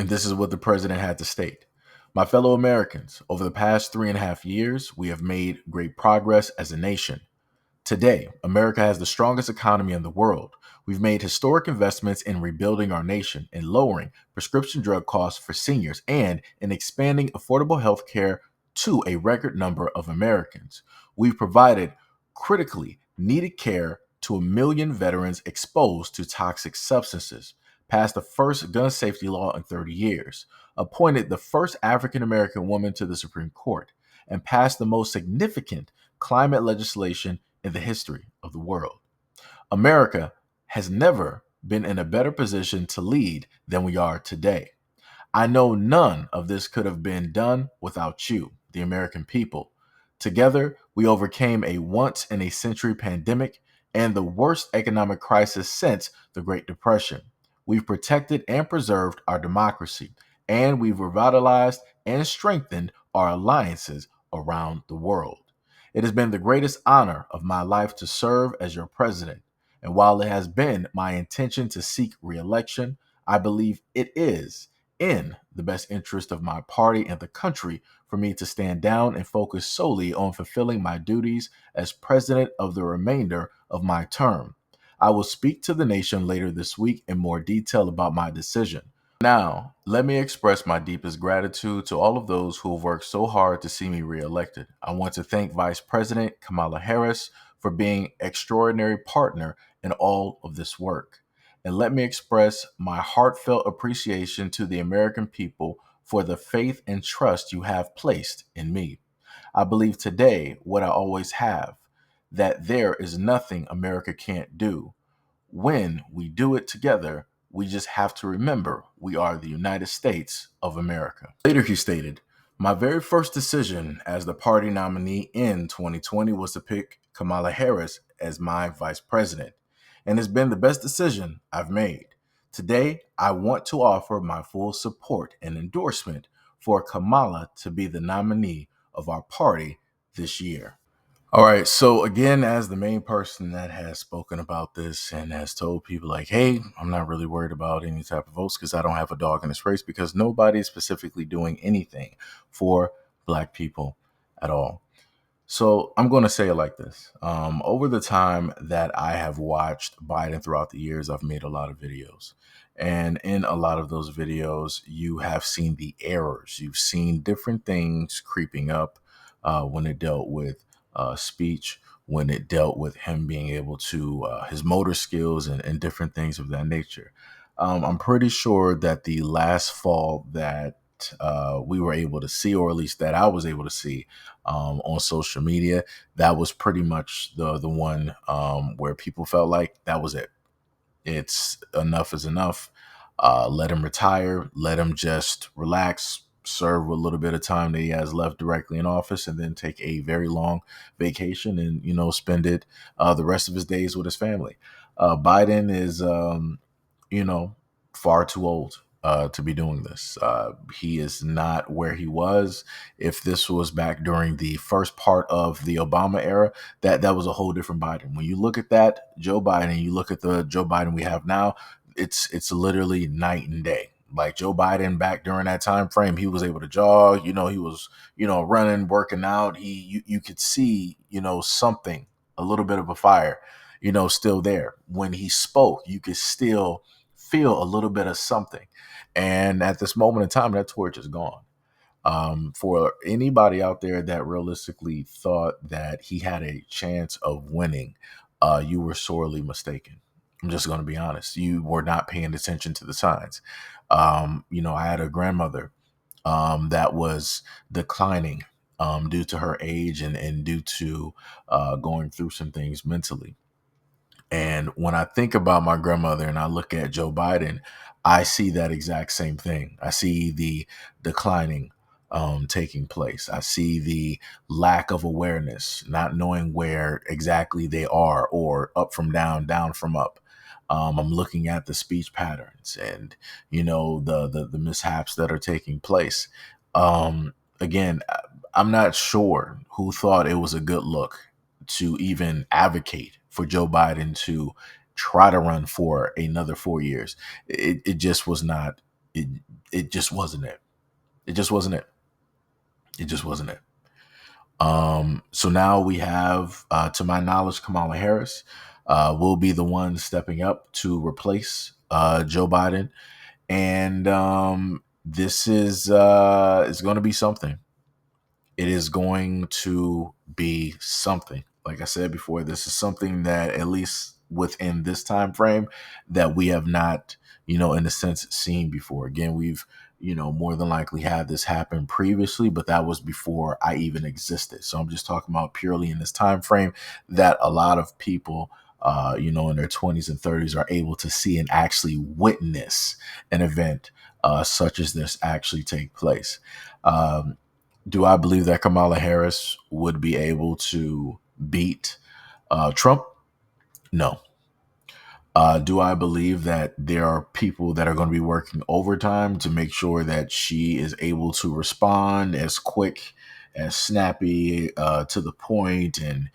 And this is what the president had to state. My fellow Americans, over the past 3.5 years, we have made great progress as a nation. Today, America has the strongest economy in the world. We've made historic investments in rebuilding our nation, in lowering prescription drug costs for seniors, and in expanding affordable health care to a record number of Americans. We've provided critically needed care to 1 million veterans exposed to toxic substances, passed the first gun safety law in 30 years, appointed the first African American woman to the Supreme Court, and passed the most significant climate legislation in the history of the world. America has never been in a better position to lead than we are today. I know none of this could have been done without you, the American people. Together, we overcame a once in a century pandemic and the worst economic crisis since the Great Depression. We've protected and preserved our democracy, and we've revitalized and strengthened our alliances around the world. It has been the greatest honor of my life to serve as your president. And while it has been my intention to seek reelection, I believe it is in the best interest of my party and the country for me to stand down and focus solely on fulfilling my duties as president of the remainder of my term. I will speak to the nation later this week in more detail about my decision. Now, let me express my deepest gratitude to all of those who have worked so hard to see me reelected. I want to thank Vice President Kamala Harris for being an extraordinary partner in all of this work. And let me express my heartfelt appreciation to the American people for the faith and trust you have placed in me. I believe today what I always have, that there is nothing America can't do. When we do it together, we just have to remember we are the United States of America. Later, he stated, my very first decision as the party nominee in 2020 was to pick Kamala Harris as my vice president, and it's been the best decision I've made. Today, I want to offer my full support and endorsement for Kamala to be the nominee of our party this year. All right. So again, as the main person that has spoken about this and has told people like, hey, I'm not really worried about any type of votes because I don't have a dog in this race, because nobody is specifically doing anything for Black people at all. So I'm going to say it like this. Over the time that I have watched Biden throughout the years, I've made a lot of videos. And in a lot of those videos, you have seen the errors. You've seen different things creeping up when it dealt with speech, when it dealt with him being able to, his motor skills and different things of that nature. I'm pretty sure that the last fall that we were able to see, or at least that I was able to see on social media, that was pretty much the one where people felt like that was it. It's enough is enough. Let him retire. Let him just relax, serve a little bit of time that he has left directly in office, and then take a very long vacation and, spend it the rest of his days with his family. Biden is, you know, far too old to be doing this. He is not where he was. If this was back during the first part of the Obama era, that was a whole different Biden. When you look at that Joe Biden, you look at the Joe Biden we have now, it's literally night and day. Like Joe Biden back during that time frame, he was able to jog, he was, running, working out. You could see, something, a little bit of a fire, still there. When he spoke, you could still feel a little bit of something. And at this moment in time, that torch is gone. For anybody out there that realistically thought that he had a chance of winning, you were sorely mistaken. I'm just going to be honest. You were not paying attention to the signs. I had a grandmother that was declining due to her age and due to going through some things mentally. And when I think about my grandmother and I look at Joe Biden, I see that exact same thing. I see the declining taking place. I see the lack of awareness, not knowing where exactly they are, or up from down, down from up. I'm looking at the speech patterns and, the mishaps that are taking place. Again, I'm not sure who thought it was a good look to even advocate for Joe Biden to try to run for another 4 years. It just was not. it just wasn't it. It just wasn't it. It just wasn't it. So now we have, to my knowledge, Kamala Harris will be the one stepping up to replace Joe Biden, and this is going to be something. It is going to be something. Like I said before, this is something that, at least within this time frame, that we have not, in a sense, seen before. Again, we've, more than likely had this happen previously, but that was before I even existed. So I'm just talking about purely in this time frame that a lot of people, in their 20s and 30s are able to see and actually witness an event such as this actually take place. Do I believe that Kamala Harris would be able to beat Trump? No. Do I believe that there are people that are going to be working overtime to make sure that she is able to respond as quick, as snappy, to the point, and,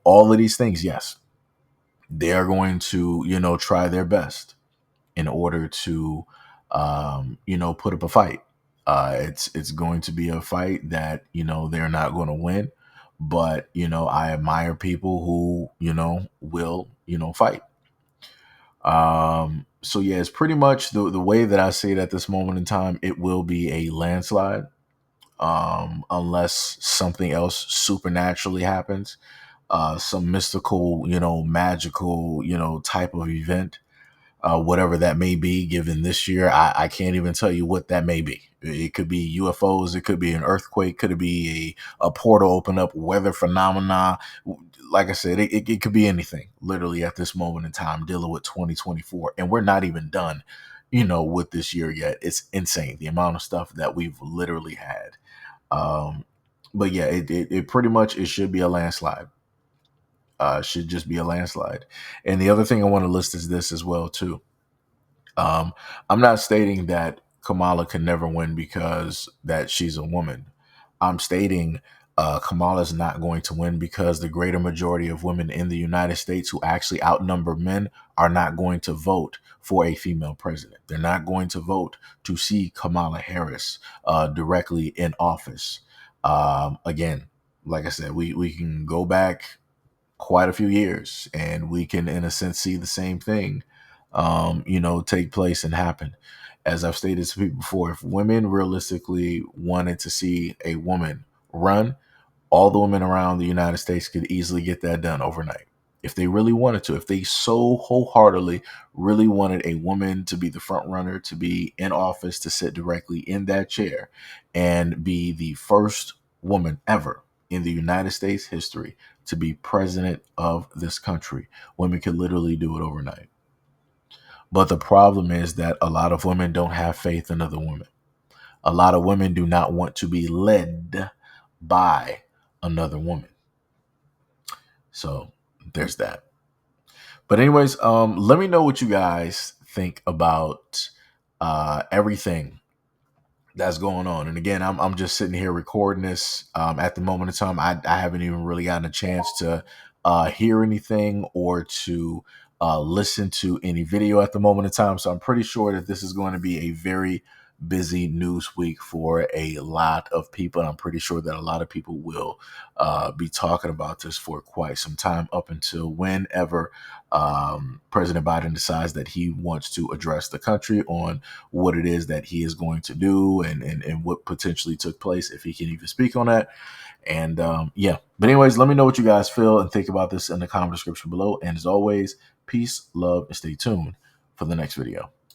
all of these things? Yes. They are going to, try their best in order to, put up a fight. It's going to be a fight that, they're not going to win, but, I admire people who, will, fight. So yeah, it's pretty much the way that I see it at this moment in time. It will be a landslide, unless something else supernaturally happens, some mystical, magical, type of event, whatever that may be. Given this year, I can't even tell you what that may be. It could be UFOs. It could be an earthquake. Could it be a portal open up? Weather phenomena. Like I said, it could be anything. Literally at this moment in time, dealing with 2024, and we're not even done, with this year yet. It's insane the amount of stuff that we've literally had. But yeah, it pretty much, it should be a landslide. Should just be a landslide. And the other thing I want to list is this as well too. I'm not stating that Kamala can never win because that she's a woman. I'm stating Kamala's not going to win because the greater majority of women in the United States who actually outnumber men are not going to vote for a female president. They're not going to vote to see Kamala Harris directly in office. Again, like I said, we can go back quite a few years and we can, in a sense, see the same thing, take place and happen. As I've stated to people before, if women realistically wanted to see a woman run, all the women around the United States could easily get that done overnight. If they really wanted to, if they so wholeheartedly really wanted a woman to be the front runner, to be in office, to sit directly in that chair and be the first woman ever in the United States history to be president of this country, women could literally do it overnight. But the problem is that a lot of women don't have faith in other women. A lot of women do not want to be led by another woman. So there's that. But anyways, let me know what you guys think about everything that's going on. And again, I'm just sitting here recording this at the moment in time. I haven't even really gotten a chance to hear anything or to listen to any video at the moment in time. So I'm pretty sure that this is going to be a very busy news week for a lot of people. And I'm pretty sure that a lot of people will be talking about this for quite some time, up until whenever President Biden decides that he wants to address the country on what it is that he is going to do and what potentially took place, if he can even speak on that. And yeah, but anyways, let me know what you guys feel and think about this in the comment description below. And as always, peace, love, and stay tuned for the next video.